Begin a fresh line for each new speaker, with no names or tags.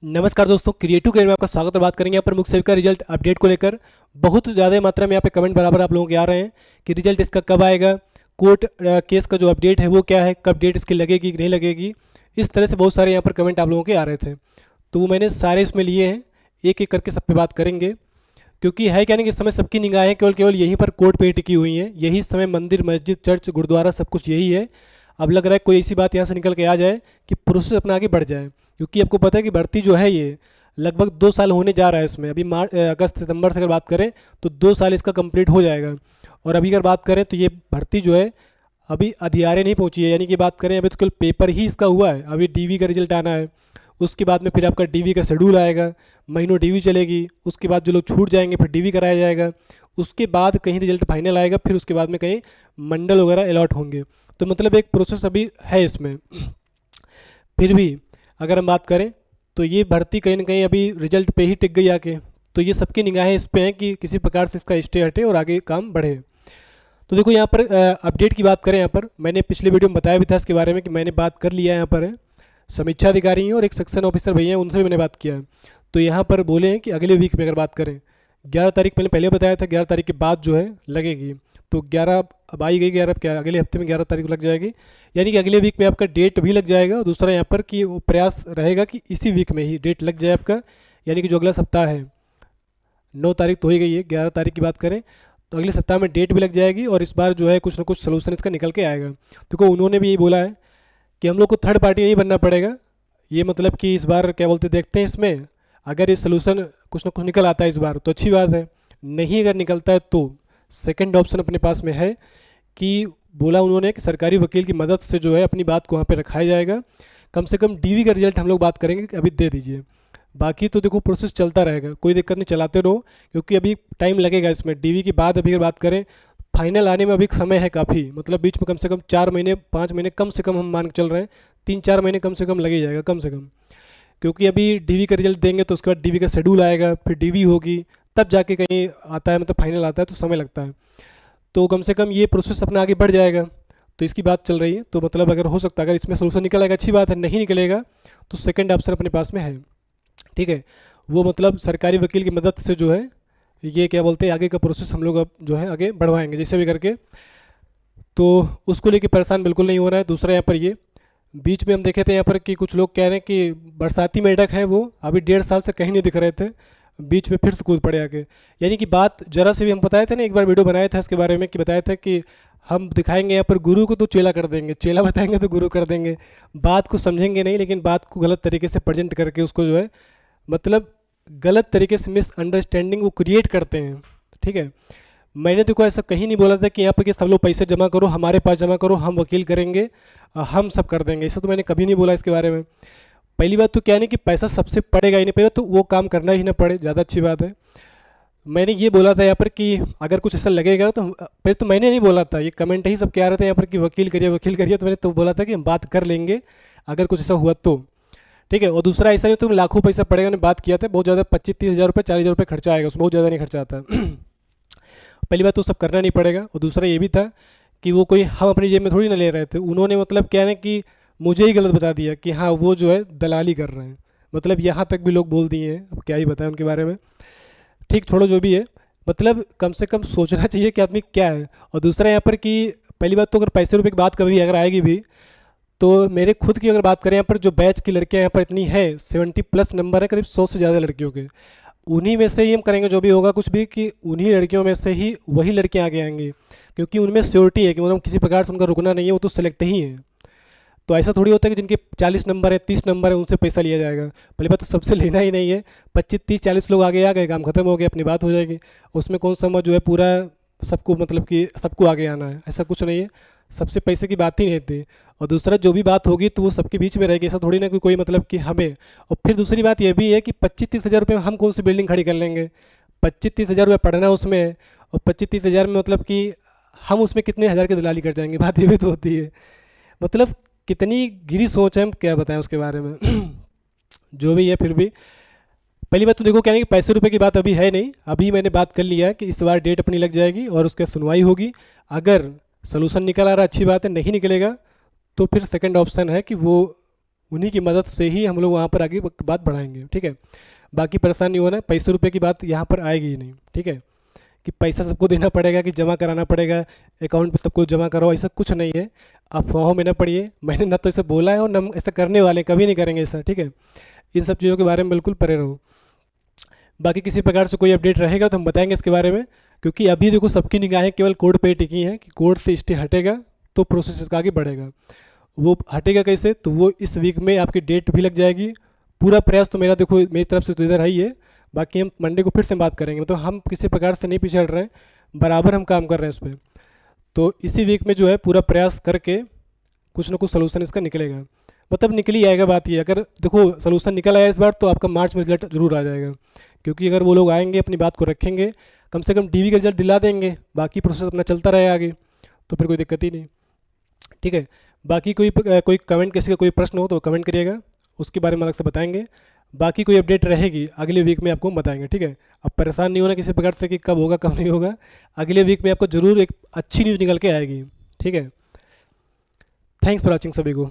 नमस्कार दोस्तों, creative career में आपका स्वागत है। बात करेंगे यहाँ पर मुख्य सेविका रिजल्ट अपडेट को लेकर। बहुत ज़्यादा मात्रा में यहाँ पे कमेंट बराबर आप लोगों के आ रहे हैं कि रिजल्ट इसका कब आएगा, कोर्ट केस का जो अपडेट है वो क्या है, कब डेट इसकी लगेगी कि नहीं लगेगी। इस तरह से बहुत सारे यहाँ पर कमेंट आप लोगों के आ रहे थे, तो वो मैंने सारे इसमें लिए हैं। एक एक करके सब पे बात करेंगे, क्योंकि है क्या नहीं कि इस समय सबकी निगाहें केवल केवल यहीं पर कोर्ट पे ही टिकी हुई हैं। यही इस समय मंदिर, मस्जिद, चर्च, गुरुद्वारा सब कुछ यही है। अब लग रहा है कोई ऐसी बात यहाँ से निकल के आ जाए कि प्रोसेस अपना आगे बढ़ जाए, क्योंकि आपको पता है कि भर्ती जो है ये लगभग 2 साल होने जा रहा है। इसमें अभी अगस्त सितंबर से अगर बात करें तो 2 साल इसका कंप्लीट हो जाएगा। और अभी अगर बात करें तो ये भर्ती जो है अभी अधियारे नहीं पहुंची है, यानी कि बात करें अभी तो केवल पेपर ही इसका हुआ है। अभी डीवी का रिजल्ट आना है, उसके बाद में फिर आपका डीवी का शेड्यूल आएगा, महीनों डीवी चलेगी। उसके बाद जो लोग छूट जाएंगे फिर डीवी कराया जाएगा। उसके बाद कहीं रिजल्ट फाइनल आएगा, फिर उसके बाद में कहीं मंडल वगैरह अलॉट होंगे। तो मतलब एक प्रोसेस अभी है इसमें। फिर भी अगर हम बात करें तो ये भर्ती कहीं ना कहीं अभी रिजल्ट पे ही टिक गई आके। तो ये सबकी निगाहें इस पे हैं कि किसी प्रकार से इसका स्टे हटे और आगे काम बढ़े। तो देखो यहाँ पर अपडेट की बात करें, यहाँ पर मैंने पिछले वीडियो में बताया भी था इसके बारे में कि मैंने बात कर लिया है। यहाँ पर है समीक्षा अधिकारी हैं और एक सेक्शन ऑफिसर भैया हैं, उनसे भी मैंने बात किया है। तो यहाँ पर बोले हैं कि अगले वीक में अगर बात करें 11 तारीख, मैंने पहले बताया था 11 तारीख के बाद जो है लगेगी। तो 11 अब आई गई, 11 अब क्या अगले हफ्ते में 11 तारीख को लग जाएगी, यानी कि अगले वीक में आपका डेट भी लग जाएगा। और दूसरा यहाँ पर कि वो प्रयास रहेगा कि इसी वीक में ही डेट लग जाए आपका, यानी कि जो अगला सप्ताह है। 9 तारीख तो हो ही गई है, 11 तारीख की बात करें तो अगले सप्ताह में डेट भी लग जाएगी। और इस बार जो है कुछ ना कुछ सोल्यूशन इसका निकल के आएगा। देखो उन्होंने भी यही बोला है कि हम लोग को थर्ड पार्टी नहीं बनना पड़ेगा। ये मतलब कि इस बार क्या बोलते देखते हैं इसमें, अगर ये सोल्यूशन कुछ ना कुछ निकल आता है इस बार तो अच्छी बात है, नहीं अगर निकलता है तो सेकंड ऑप्शन अपने पास में है कि बोला उन्होंने कि सरकारी वकील की मदद से जो है अपनी बात को वहाँ पे रखाया जाएगा। कम से कम डीवी का रिजल्ट हम लोग बात करेंगे कि अभी दे दीजिए, बाकी तो देखो प्रोसेस चलता रहेगा, कोई दिक्कत नहीं, चलाते रहो। क्योंकि अभी टाइम लगेगा इसमें, डीवी के बाद अभी अगर बात करें फाइनल आने में अभी समय है काफ़ी, मतलब बीच में कम से कम 4 महीने 5 महीने कम से कम हम मान के चल रहे हैं, 3-4 महीने कम से कम लगे जाएगा कम से कम। क्योंकि अभी डीवी का रिजल्ट देंगे तो उसके बाद डीवी का शेड्यूल आएगा, फिर डीवी होगी, तब जाके कहीं आता है, मतलब फाइनल आता है तो समय लगता है। तो कम से कम ये प्रोसेस अपना आगे बढ़ जाएगा। तो इसकी बात चल रही है, तो मतलब अगर हो सकता है अगर इसमें सोल्यूशन निकल आएगा अच्छी बात है, नहीं निकलेगा तो सेकंड ऑप्शन अपने पास में है। ठीक है, वो मतलब सरकारी वकील की मदद से जो है ये क्या बोलते हैं आगे का प्रोसेस हम लोग अब जो है आगे बढ़वाएंगे जैसे भी करके। तो उसको लेके परेशान बिल्कुल नहीं हो रहा है। दूसरा यहाँ पर ये बीच में हम देखे थे यहाँ पर कि कुछ लोग कह रहे हैं कि बरसाती मेंढक हैं, वो अभी 1.5 साल से कहीं नहीं दिख रहे थे, बीच में फिर से कूद पड़े आके। यानी कि बात जरा से भी हम बताए थे ना, एक बार वीडियो बनाया था इसके बारे में कि बताया था कि हम दिखाएंगे यहाँ पर गुरु को तो चेला कर देंगे, चेला बताएंगे तो गुरु कर देंगे। बात को समझेंगे नहीं, लेकिन बात को गलत तरीके से प्रेजेंट करके उसको जो है मतलब गलत तरीके से मिसअंडरस्टैंडिंग वो क्रिएट करते हैं। ठीक है, मैंने देखो ऐसा कहीं नहीं बोला था कि यहाँ पर कि सब लोग पैसे जमा करो, हमारे पास जमा करो, हम वकील करेंगे, हम सब कर देंगे, ऐसा तो मैंने कभी नहीं बोला इसके बारे में। पहली बात तो क्या नहीं कि पैसा सबसे पड़ेगा ही नहीं, पड़ेगा तो वो काम करना ही ना पड़े, ज़्यादा अच्छी बात है। मैंने ये बोला था यहाँ पर कि अगर कुछ ऐसा लगेगा तो पहले तो मैंने नहीं बोला था, ये कमेंट ही सब क्या रहे थे यहाँ पर कि वकील करिए वकील करिए, तो मैंने तो बोला था कि हम बात कर लेंगे अगर कुछ ऐसा हुआ तो। ठीक है, और दूसरा ऐसा नहीं तो लाखों पैसा पड़ेगा, मैंने बात किया था, बहुत ज़्यादा 25-30 हज़ार रुपये 40 हज़ार रुपये खर्चा आएगा, उसमें बहुत ज़्यादा नहीं खर्चा आता। पहली बात तो सब करना नहीं पड़ेगा, और दूसरा ये भी था कि वो कोई हम अपनी जेब में थोड़ी ना ले रहे थे, उन्होंने मतलब क्या है कि मुझे ही गलत बता दिया कि हाँ वो जो है दलाली कर रहे हैं, मतलब यहाँ तक भी लोग बोल दिए हैं, अब क्या ही बताएं उनके बारे में। ठीक, छोड़ो जो भी है, मतलब कम से कम सोचना चाहिए कि आदमी क्या है। और दूसरा यहाँ पर कि पहली बात तो अगर पैसे रुपए की बात कभी अगर आएगी भी तो मेरे खुद की अगर बात करें यहाँ पर जो बैच की लड़कियाँ यहाँ पर इतनी है 70+ नंबर है, करीब 100 से ज़्यादा लड़कियों के, उन्हीं में से ही हम करेंगे जो भी होगा कुछ भी, कि उन्हीं लड़कियों में से ही वही लड़कियाँ आगे आएंगी, क्योंकि उनमें श्योरिटी है कि मतलब किसी प्रकार से उनका रुकना नहीं है, वो तो सिलेक्ट ही है। तो ऐसा थोड़ी होता है कि जिनके 40 नंबर है 30 नंबर है उनसे पैसा लिया जाएगा, पहले बात तो सबसे लेना ही नहीं है। 25-30-40 लोग आगे आ गए, काम खत्म हो गया, अपनी बात हो जाएगी। उसमें कौन सा जो है पूरा सबको मतलब कि सबको आगे आना है, ऐसा कुछ नहीं है, सबसे पैसे की बात ही नहीं थी। और दूसरा जो भी बात होगी तो वो सबके बीच में रहेगी, ऐसा थोड़ी ना कि कोई मतलब कि हमें। और फिर दूसरी बात ये भी है कि 25-30 हज़ार रुपये में हम कौन सी बिल्डिंग खड़ी कर लेंगे, 25-30 हज़ार रुपये पढ़ना उसमें, और 25-30 हज़ार में मतलब कि हम उसमें कितने हज़ार की दलाली कर जाएंगे, बात ये भी तो होती है। मतलब कितनी गिरी सोच है, हम क्या बताएं उसके बारे में। जो भी है, फिर भी पहली बात तो देखो क्या है कि पैसे रुपए की बात अभी है नहीं, अभी मैंने बात कर लिया है कि इस बार डेट अपनी लग जाएगी और उसके सुनवाई होगी। अगर सोल्यूशन निकल आ रहा है अच्छी बात है, नहीं निकलेगा तो फिर सेकंड ऑप्शन है कि वो उन्हीं की मदद से ही हम लोग वहाँ पर आगे बात बढ़ाएंगे, ठीक है। बाकी परेशान नहीं होना, पैसे रुपये की बात यहाँ पर आएगी ही नहीं, ठीक है, कि पैसा सबको देना पड़ेगा कि जमा कराना पड़ेगा अकाउंट पे सबको जमा करो, ऐसा कुछ नहीं है। आप अफवाहों में ना पड़िए, मैंने ना तो ऐसा बोला है और ना ऐसा करने वाले हैं, कभी नहीं करेंगे ऐसा, ठीक है। इन सब चीज़ों के बारे में बिल्कुल परे रहो। बाकी किसी प्रकार से कोई अपडेट रहेगा तो हम बताएंगे इसके बारे में, क्योंकि अभी देखो सबकी निगाहें केवल कोर्ट पे ही टिकी हैं कि कोर्ट से स्टे हटेगा तो प्रोसेस इसका आगे बढ़ेगा। वो हटेगा कैसे, तो वो इस वीक में आपकी डेट भी लग जाएगी। पूरा प्रयास तो मेरा देखो मेरी तरफ से तो इधर है ही है, बाकी हम मंडे को फिर से बात करेंगे, मतलब हम किसी प्रकार से नहीं पीछे हट रहे हैं, बराबर हम काम कर रहे हैं इस पर। तो इसी वीक में जो है पूरा प्रयास करके कुछ ना कुछ सोल्यूशन इसका निकलेगा, मतलब निकल ही आएगा। बात ये अगर देखो सोल्यूशन निकल आया इस बार तो आपका मार्च में रिजल्ट जरूर आ जाएगा, क्योंकि अगर वो लोग आएंगे अपनी बात को रखेंगे, कम से कम डीवी का रिजल्ट दिला देंगे, बाकी प्रोसेस अपना चलता रहेगा आगे, तो फिर कोई दिक्कत ही नहीं, ठीक है। बाकी कोई कमेंट, किसी का कोई प्रश्न हो तो कमेंट करिएगा, उसके बारे में अलग से बताएंगे। बाकी कोई अपडेट रहेगी अगले वीक में आपको बताएंगे, ठीक है। अब परेशान नहीं होना किसी प्रकार से कि कब होगा कब नहीं होगा, अगले वीक में आपको ज़रूर एक अच्छी न्यूज़ निकल के आएगी, ठीक है। थैंक्स फॉर वॉचिंग सभी को।